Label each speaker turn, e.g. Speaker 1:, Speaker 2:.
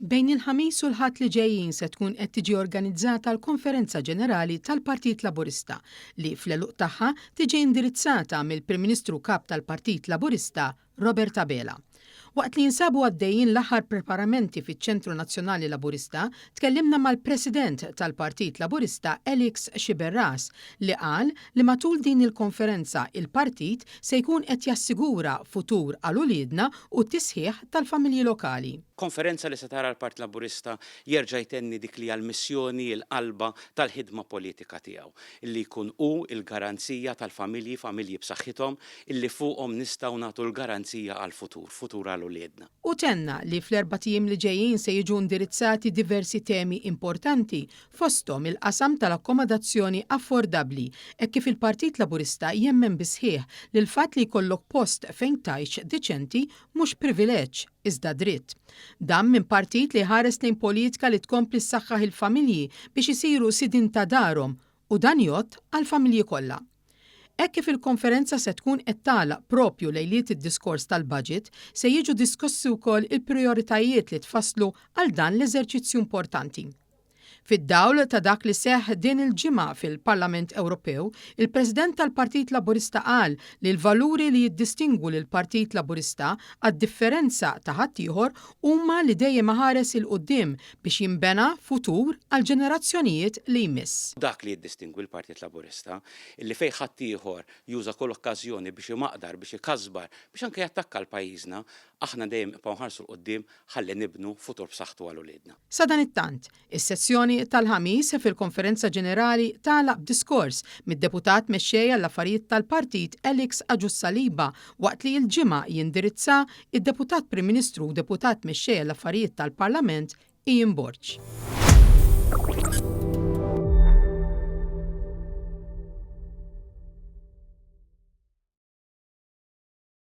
Speaker 1: Bejn il-ħamis u l-ħadd li ġejjin se tkun qed tiġi organizzata l-Konferenza Ġenerali tal-Partit Laburista li fl-eluq tagħha tiġi indirizzata mill-Prim Ministru Kap tal-Partit Laburista Robert Abela. Waqt li jinsabu għaddejjin l-aħħar preparamenti fiċ-Ċentru Nazzjonali Laburista, tkellimna mal-President tal-Partit Laburista Elix Xiberras li qal li matul din il-konferenza il-partit se jkun qed jassigura futur għal uliedna u t-tisħiħ tal-familji lokali.
Speaker 2: Konferenza li se tara l-Partit Laburista jerġa' jtenni dik li għall-missjoni l-qalba tal-ħidma politika tiegħu, illi jkun il-garanzija tal-familji, familji b'saħħithom, illi fuqhom nistgħu nagħtu l-garanzija għall-futur, futur għal uliedna.
Speaker 1: U tenna li fl-4 tiem li ġejjin se jiġu indirizzati diversi temi importanti fosthom il-qasam tal-akkomodazzjoni affordabbli hekk kif il-Partit Laburista jemmen bisħieħ li l-fatt li jkollok post fejn tgħix diċenti mhux privileġġ iżda dritt. Dan minn partit li ħares lejn politika li tkompli ssaħħaħ il-familji biex isiru sidin ta' darhom u dan jgħod għall-familji kollha. Hekk kif il-konferenza se tkun qed tagħlaq propju lejliet id-diskors tal-budget se jiġu diskussi wkoll il-prijoritajiet li tfasslu għal dan l-eżerċizzju importanti. Fid-dawl ta' dak li seħħ din il-ġimgħa fil-Parlament Ewropew, il-President tal-Partit Laburista qal li l-valuri li jiddistingwu lil Partit Laburista għad-differenza ta' ħaddieħor huma li dejjem ħares il quddiem biex jinbena futur għal ġenerazzjonijiet li jmiss.
Speaker 2: Dak li jiddistingwi l-Partit Laburista illi fejn ħaddieħor juża kull okkażjoni biex imaqdar, biex ikasbar, biex anke jattakka l-pajjiżna, aħna dejjem nibqgħu nħarsu l-qudiem ħalli nibnu futur b'saħħtu għal uliedna.
Speaker 1: Sa dan it-tant, is-sessjoni tal-ħamis fil-Konferenza Ġenerali tagħlaq b'diskors mid-deputat mexxej għall-affarijiet tal-Partit Elix Saliba waqt li l-ġimgħa jindirizza id-Deputat Prim Ministru u Deputat mexxej għall-affarijiet tal-Parlament Ian Borg.